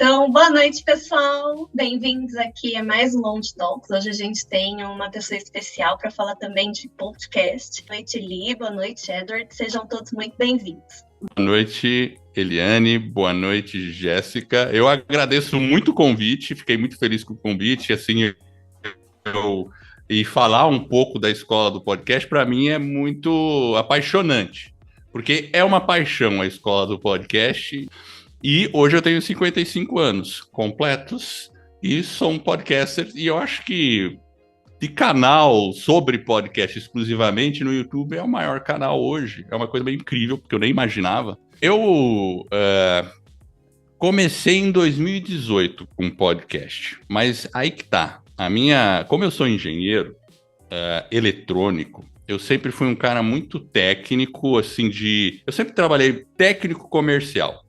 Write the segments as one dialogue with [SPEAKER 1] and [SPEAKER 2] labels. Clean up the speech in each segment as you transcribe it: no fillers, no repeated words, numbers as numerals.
[SPEAKER 1] Então, boa noite, pessoal. Bem-vindos aqui a mais um Long Talks. Hoje a gente tem uma pessoa especial para falar também de podcast. Boa noite, Li. Boa noite, Edward. Sejam todos muito bem-vindos.
[SPEAKER 2] Boa noite, Eliane. Boa noite, Jéssica. Eu agradeço muito o convite. Fiquei muito feliz com o convite. Assim, e falar um pouco da escola do podcast, para mim, é muito apaixonante. Porque é uma paixão a escola do podcast. E hoje eu tenho 55 anos completos e sou um podcaster. E eu acho que de canal sobre podcast exclusivamente no YouTube é o maior canal hoje. É uma coisa bem incrível, porque eu nem imaginava. Eu comecei em 2018 com podcast, mas aí que tá. Como eu sou engenheiro eletrônico, eu sempre fui um cara muito técnico, assim, eu sempre trabalhei técnico comercial.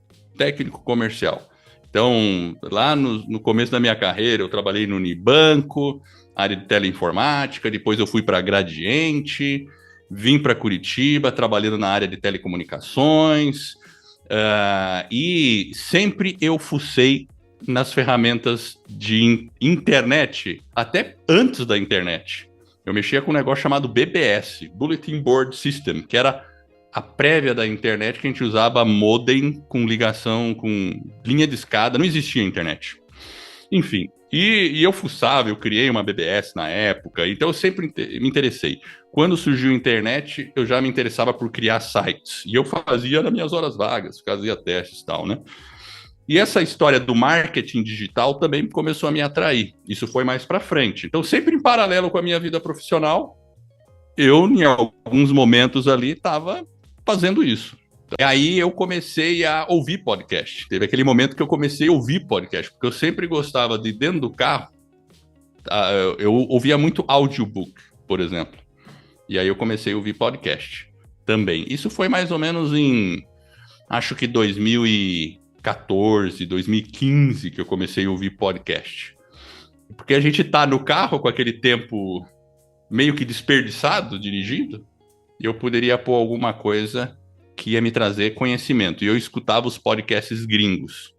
[SPEAKER 2] Então, lá no começo da minha carreira, eu trabalhei no Unibanco, área de teleinformática, depois eu fui para Gradiente, vim para Curitiba, trabalhando na área de telecomunicações, e sempre eu fucei nas ferramentas de internet, até antes da internet. Eu mexia com um negócio chamado BBS, Bulletin Board System, que era a prévia da internet, que a gente usava modem com ligação, com linha de escada, não existia internet. Enfim, e eu fuçava, eu criei uma BBS na época, então eu sempre me interessei. Quando surgiu a internet, eu já me interessava por criar sites, e eu fazia nas minhas horas vagas, fazia testes e tal, né? E essa história do marketing digital também começou a me atrair. Isso foi mais para frente. Então, sempre em paralelo com a minha vida profissional, eu, em alguns momentos ali, estava fazendo isso. E aí eu comecei a ouvir podcast. Teve aquele momento que eu comecei a ouvir podcast, porque eu sempre gostava de, dentro do carro, eu ouvia muito audiobook, por exemplo. E aí eu comecei a ouvir podcast também. Isso foi mais ou menos em, acho que 2014, 2015, que eu comecei a ouvir podcast. Porque a gente tá no carro com aquele tempo meio que desperdiçado, dirigindo, e eu poderia pôr alguma coisa que ia me trazer conhecimento. E eu escutava os podcasts gringos.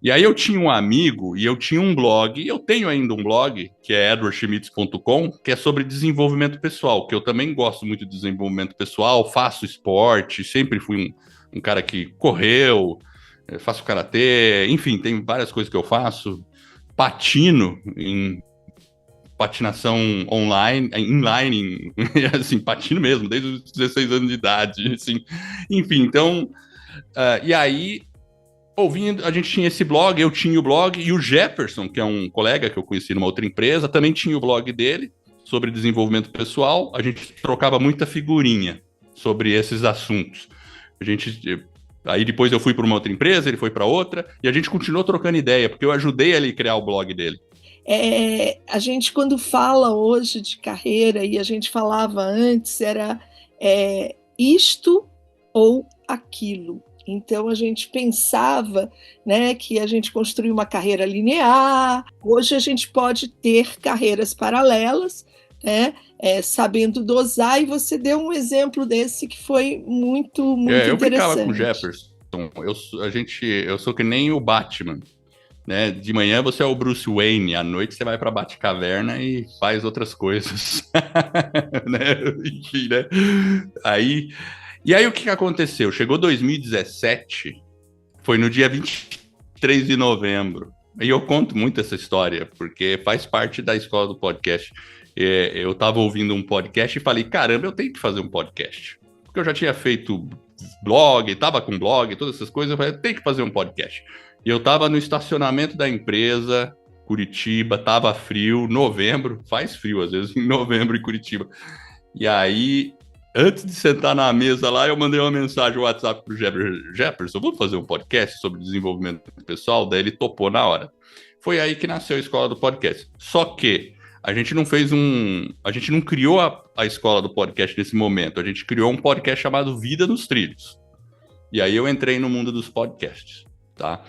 [SPEAKER 2] E aí eu tinha um amigo, e eu tinha um blog, e eu tenho ainda um blog, que é edwardschmitz.com, que é sobre desenvolvimento pessoal, que eu também gosto muito de desenvolvimento pessoal, faço esporte, sempre fui um cara que correu, faço karatê, enfim, tem várias coisas que eu faço, patino em patinação online, inline, assim, patino mesmo, desde os 16 anos de idade, assim. Enfim, então, e aí, ouvindo, a gente tinha esse blog, eu tinha o blog, e o Jefferson, que é um colega que eu conheci numa outra empresa, também tinha o blog dele, sobre desenvolvimento pessoal, a gente trocava muita figurinha sobre esses assuntos. Aí depois eu fui para uma outra empresa, ele foi para outra, e a gente continuou trocando ideia, porque eu ajudei ele a criar o blog dele.
[SPEAKER 3] A gente, quando fala hoje de carreira, e a gente falava antes, era isto ou aquilo. Então, a gente pensava, né, que a gente construía uma carreira linear. Hoje, a gente pode ter carreiras paralelas, né, sabendo dosar, e você deu um exemplo desse que foi muito interessante.
[SPEAKER 2] Eu brincava com o Jefferson. Eu sou que nem o Batman. Né? De manhã você é o Bruce Wayne, à noite você vai para a Batcaverna e faz outras coisas. Né? Enfim, né? E aí o que aconteceu? Chegou 2017, foi no dia 23 de novembro, e eu conto muito essa história, porque faz parte da escola do podcast. Eu estava ouvindo um podcast e falei, caramba, eu tenho que fazer um podcast. Porque eu já tinha feito blog, estava com blog, todas essas coisas, eu falei, eu tenho que fazer um podcast. E eu tava no estacionamento da empresa, Curitiba, tava frio, novembro, faz frio às vezes, em novembro em Curitiba. E aí, antes de sentar na mesa lá, eu mandei uma mensagem no WhatsApp pro Jefferson, vamos fazer um podcast sobre desenvolvimento pessoal? Daí ele topou na hora. Foi aí que nasceu a escola do podcast. Só que a gente não criou a escola do podcast nesse momento, a gente criou um podcast chamado Vida nos Trilhos. E aí eu entrei no mundo dos podcasts. Tá?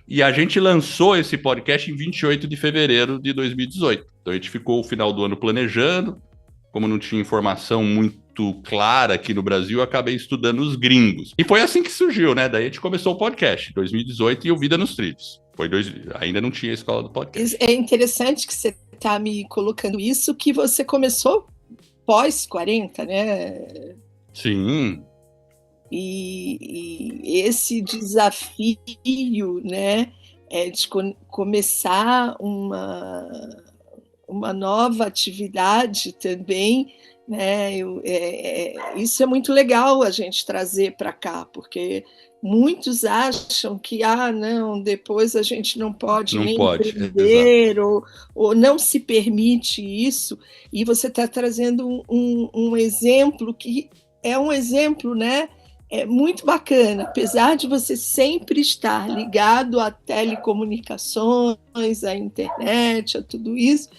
[SPEAKER 2] E a gente lançou esse podcast em 28 de fevereiro de 2018. Então a gente ficou o final do ano planejando. Como não tinha informação muito clara aqui no Brasil, eu acabei estudando os gringos. E foi assim que surgiu, né? Daí a gente começou o podcast, em 2018, e o Vida nos Trilhos. Ainda não tinha a escola do podcast.
[SPEAKER 3] É interessante que você está me colocando isso, que você começou pós-40, né?
[SPEAKER 2] Sim.
[SPEAKER 3] E esse desafio, né, de começar uma nova atividade também, né, isso é muito legal a gente trazer para cá, porque muitos acham que não, depois a gente não pode nem empreender, ou não se permite isso, e você está trazendo um exemplo que é um exemplo, né? É muito bacana, apesar de você sempre estar ligado a telecomunicações, à internet, a tudo isso,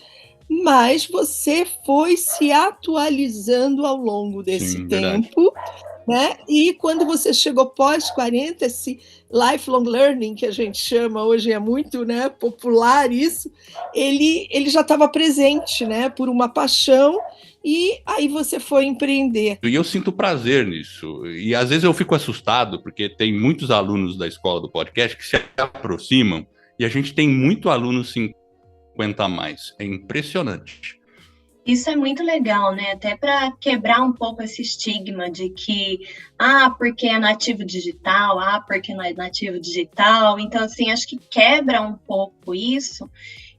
[SPEAKER 3] mas você foi se atualizando ao longo desse tempo, né? E quando você chegou pós-40, esse lifelong learning, que a gente chama hoje, é muito, né, popular isso, ele já estava presente, né, por uma paixão, e aí você foi empreender.
[SPEAKER 2] E eu sinto prazer nisso. E às vezes eu fico assustado, porque tem muitos alunos da escola do podcast que se aproximam, e a gente tem muito aluno 50 a mais. É impressionante.
[SPEAKER 1] Isso é muito legal, né? Até para quebrar um pouco esse estigma de que, porque é nativo digital, porque não é nativo digital. Então, assim, acho que quebra um pouco isso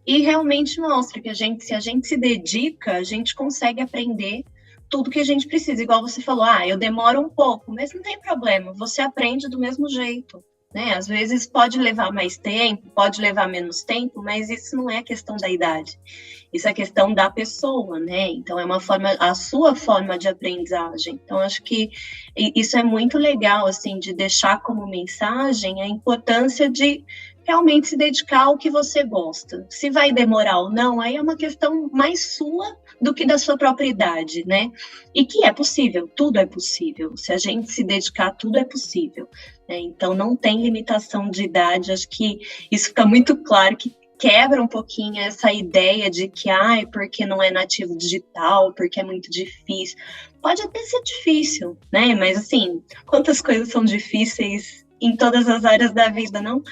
[SPEAKER 1] e realmente mostra que se a gente se dedica, a gente consegue aprender tudo que a gente precisa. Igual você falou, eu demoro um pouco, mas não tem problema, você aprende do mesmo jeito. Né? Às vezes pode levar mais tempo, pode levar menos tempo, mas isso não é questão da idade, isso é questão da pessoa, né? Então é a sua forma de aprendizagem. Então acho que isso é muito legal, assim, de deixar como mensagem a importância de realmente se dedicar ao que você gosta. Se vai demorar ou não, aí é uma questão mais sua do que da sua própria idade, né? E que é possível, tudo é possível. Se a gente se dedicar, tudo é possível. Né? Então, não tem limitação de idade. Acho que isso fica muito claro, que quebra um pouquinho essa ideia de que, porque não é nativo digital, porque é muito difícil. Pode até ser difícil, né? Mas, assim, quantas coisas são difíceis em todas as áreas da vida, não?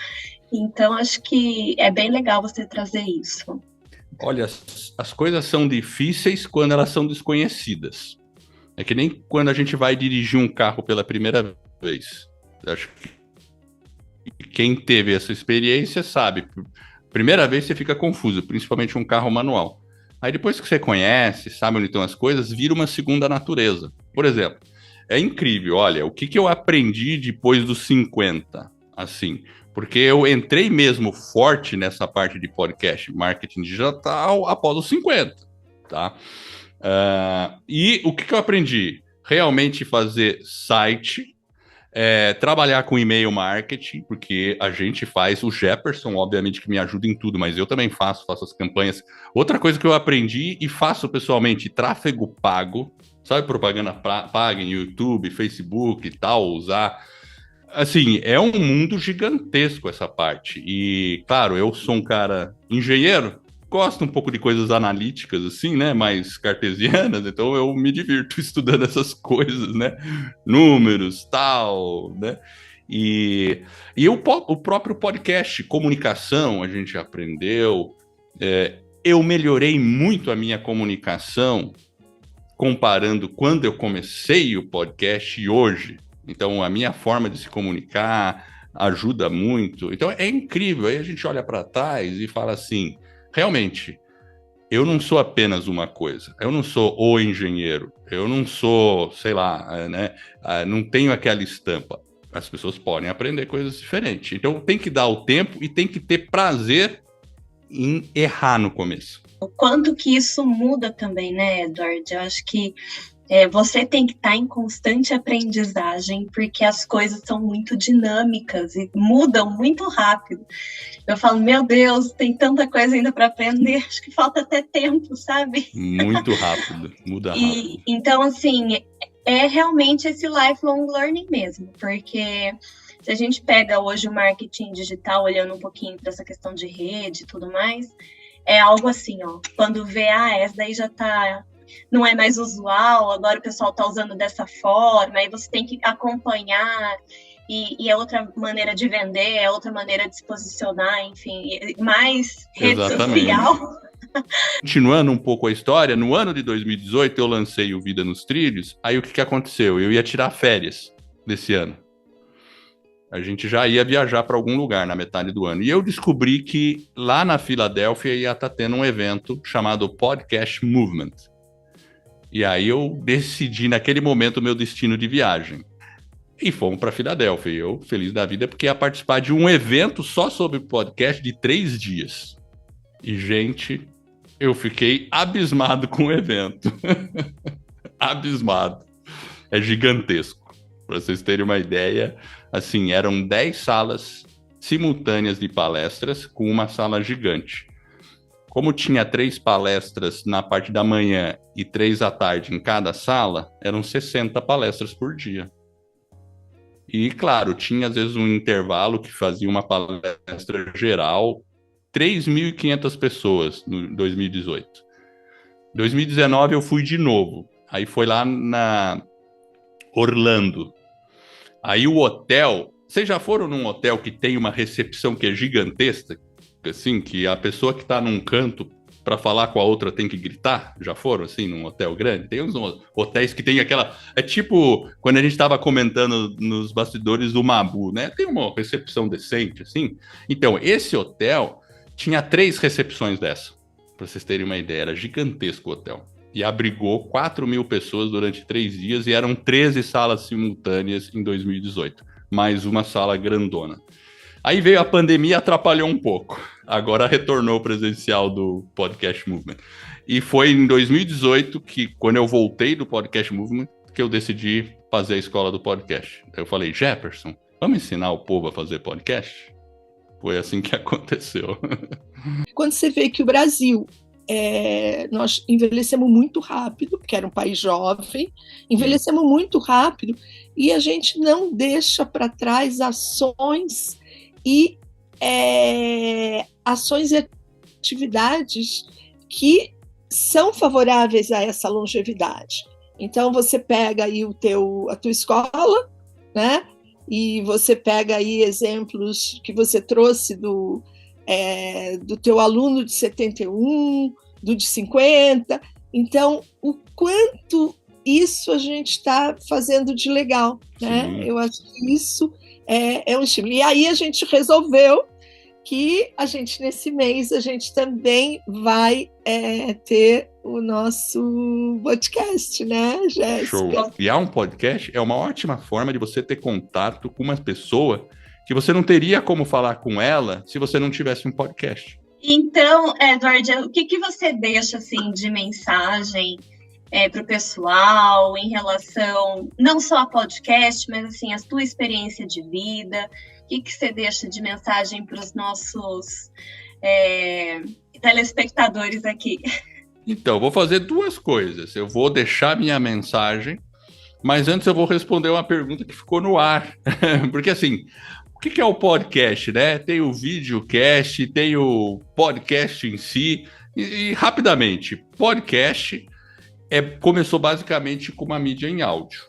[SPEAKER 1] Então, acho que é bem legal você trazer isso.
[SPEAKER 2] Olha, as coisas são difíceis quando elas são desconhecidas. É que nem quando a gente vai dirigir um carro pela primeira vez. Acho que quem teve essa experiência sabe. Primeira vez você fica confuso, principalmente um carro manual. Aí depois que você conhece, sabe onde estão as coisas, vira uma segunda natureza. Por exemplo, é incrível, olha, o que eu aprendi depois dos 50, assim... Porque eu entrei mesmo forte nessa parte de podcast, marketing digital, após os 50, tá? E o que eu aprendi? Realmente fazer site, trabalhar com e-mail marketing, porque a gente faz, o Jefferson, obviamente, que me ajuda em tudo, mas eu também faço as campanhas. Outra coisa que eu aprendi e faço pessoalmente, tráfego pago, sabe, propaganda paga em YouTube, Facebook e tal, usar... Assim, é um mundo gigantesco essa parte. E, claro, eu sou um cara engenheiro, gosto um pouco de coisas analíticas, assim, né? Mais cartesianas, então eu me divirto estudando essas coisas, né? Números, tal, né? E o próprio podcast, comunicação, a gente aprendeu. Eu melhorei muito a minha comunicação comparando quando eu comecei o podcast e hoje. Então, a minha forma de se comunicar ajuda muito. Então, é incrível. Aí a gente olha para trás e fala assim, realmente, eu não sou apenas uma coisa. Eu não sou o engenheiro. Eu não sou, sei lá, né? Não tenho aquela estampa. As pessoas podem aprender coisas diferentes. Então, tem que dar o tempo e tem que ter prazer em errar no começo.
[SPEAKER 1] O quanto que isso muda também, né, Eduardo? Eu acho que você tem que estar em constante aprendizagem, porque as coisas são muito dinâmicas e mudam muito rápido. Eu falo, meu Deus, tem tanta coisa ainda para aprender, acho que falta até tempo, sabe?
[SPEAKER 2] Muito rápido, muda rápido.
[SPEAKER 1] Então, assim, é realmente esse lifelong learning mesmo, porque se a gente pega hoje o marketing digital, olhando um pouquinho para essa questão de rede e tudo mais, é algo assim, quando vê, essa daí já está... não é mais usual, agora o pessoal está usando dessa forma, aí você tem que acompanhar. e é outra maneira de vender, é outra maneira de se posicionar, enfim, mais rede social.
[SPEAKER 2] Continuando um pouco a história, no ano de 2018 eu lancei o Vida nos Trilhos, aí o que aconteceu? Eu ia tirar férias desse ano. A gente já ia viajar para algum lugar na metade do ano. E eu descobri que lá na Filadélfia ia estar tendo um evento chamado Podcast Movement. E aí eu decidi naquele momento o meu destino de viagem. E fomos para Filadélfia. E eu, feliz da vida, porque ia participar de um evento só sobre podcast de 3 dias. E, gente, eu fiquei abismado com o evento. Abismado. É gigantesco. Para vocês terem uma ideia, assim, eram 10 salas simultâneas de palestras com uma sala gigante. Como tinha 3 palestras na parte da manhã e 3 à tarde em cada sala, eram 60 palestras por dia. E, claro, tinha às vezes um intervalo que fazia uma palestra geral, 3.500 pessoas no 2018. 2019 eu fui de novo. Aí foi lá na Orlando. Aí o hotel... Vocês já foram num hotel que tem uma recepção que é gigantesca? Assim, que a pessoa que está num canto para falar com a outra tem que gritar? Já foram, assim, num hotel grande? Tem uns hotéis que tem aquela... É tipo quando a gente estava comentando nos bastidores do Mabu, né? Tem uma recepção decente, assim. Então, esse hotel tinha 3 recepções dessa. Para vocês terem uma ideia, era gigantesco o hotel. E abrigou 4.000 pessoas durante 3 dias e eram 13 salas simultâneas em 2018. Mais uma sala grandona. Aí veio a pandemia e atrapalhou um pouco. Agora retornou o presencial do Podcast Movement. E foi em 2018 que, quando eu voltei do Podcast Movement, que eu decidi fazer a escola do podcast. Eu falei, Jefferson, vamos ensinar o povo a fazer podcast? Foi assim que aconteceu.
[SPEAKER 3] Quando você vê que o Brasil, nós envelhecemos muito rápido, porque era um país jovem, envelhecemos muito rápido, e a gente não deixa para trás ações e atividades que são favoráveis a essa longevidade. Então, você pega aí a tua escola, né? E você pega aí exemplos que você trouxe do teu aluno de 71, do de 50. Então, o quanto isso a gente está fazendo de legal, né?
[SPEAKER 2] Sim.
[SPEAKER 3] Eu acho que isso é um estímulo. E aí a gente resolveu que nesse mês, a gente também vai ter o nosso podcast, né, Jéssica?
[SPEAKER 2] Show. Criar um podcast é uma ótima forma de você ter contato com uma pessoa que você não teria como falar com ela se você não tivesse um podcast.
[SPEAKER 1] Então, Edward, o que você deixa assim, de mensagem para o pessoal em relação não só a podcast, mas assim, a tua experiência de vida? O que você deixa de mensagem para os nossos telespectadores aqui?
[SPEAKER 2] Então, eu vou fazer 2 coisas. Eu vou deixar minha mensagem, mas antes eu vou responder uma pergunta que ficou no ar. Porque assim, o que é o podcast, né? Tem o videocast, tem o podcast em si. E rapidamente, podcast começou basicamente com uma mídia em áudio,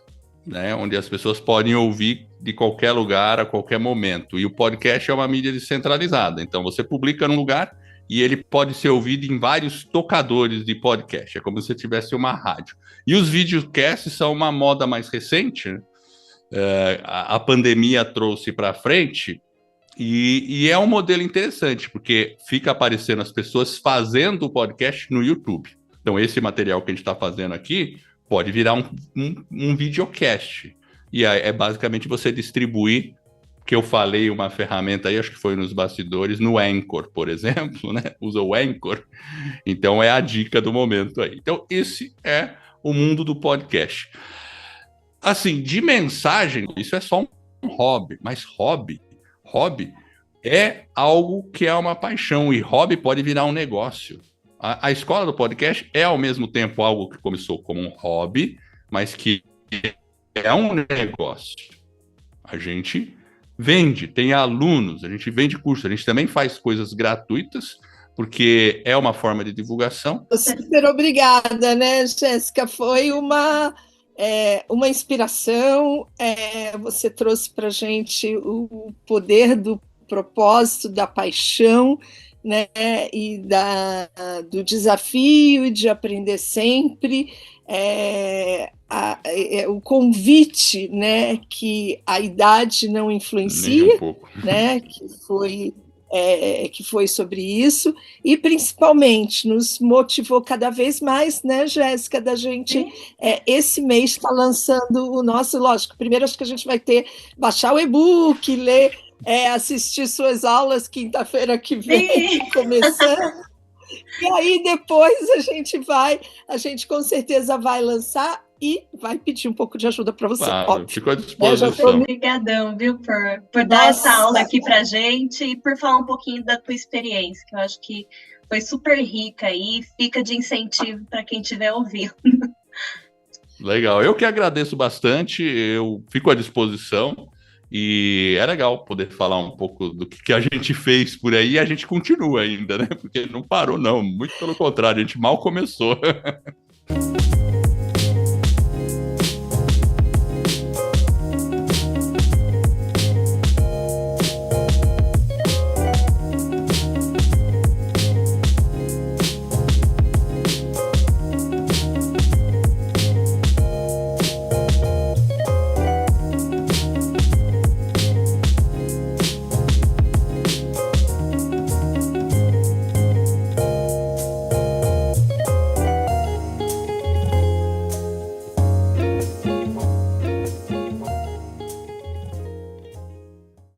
[SPEAKER 2] né? Onde as pessoas podem ouvir de qualquer lugar, a qualquer momento. E o podcast é uma mídia descentralizada. Então, você publica num lugar e ele pode ser ouvido em vários tocadores de podcast. É como se tivesse uma rádio. E os videocasts são uma moda mais recente, né? A pandemia trouxe para frente e é um modelo interessante, porque fica aparecendo as pessoas fazendo o podcast no YouTube. Então, esse material que a gente está fazendo aqui pode virar um videocast. E é basicamente você distribuir, que eu falei uma ferramenta aí, acho que foi nos bastidores, no Anchor, por exemplo, né? Usa o Anchor. Então, é a dica do momento aí. Então, esse é o mundo do podcast. Assim, de mensagem, isso é só um hobby, mas hobby é algo que é uma paixão, e hobby pode virar um negócio. A escola do podcast é, ao mesmo tempo, algo que começou como um hobby, mas que é um negócio. A gente vende, tem alunos, a gente vende curso, a gente também faz coisas gratuitas, porque é uma forma de divulgação.
[SPEAKER 3] Super obrigada, né, Jéssica? Foi uma uma inspiração, você trouxe para a gente o poder do propósito, da paixão, né, e do desafio de aprender sempre, o convite, né, que a idade não influencia,
[SPEAKER 2] nem um pouco,
[SPEAKER 3] né, que foi sobre isso, e principalmente nos motivou cada vez mais, né, Jéssica, da gente, esse mês está lançando o nosso, lógico, primeiro acho que a gente vai baixar o e-book, ler, assistir suas aulas quinta-feira que vem, começando, e aí depois a gente com certeza vai lançar e vai pedir um pouco de ajuda para você.
[SPEAKER 2] Claro, fico à disposição.
[SPEAKER 1] Obrigadão, viu, por dar essa aula aqui para a gente e por falar um pouquinho da tua experiência, que eu acho que foi super rica aí, fica de incentivo para quem estiver ouvindo.
[SPEAKER 2] Legal, eu que agradeço bastante, eu fico à disposição e é legal poder falar um pouco do que a gente fez por aí e a gente continua ainda, né? Porque não parou não, muito pelo contrário, a gente mal começou.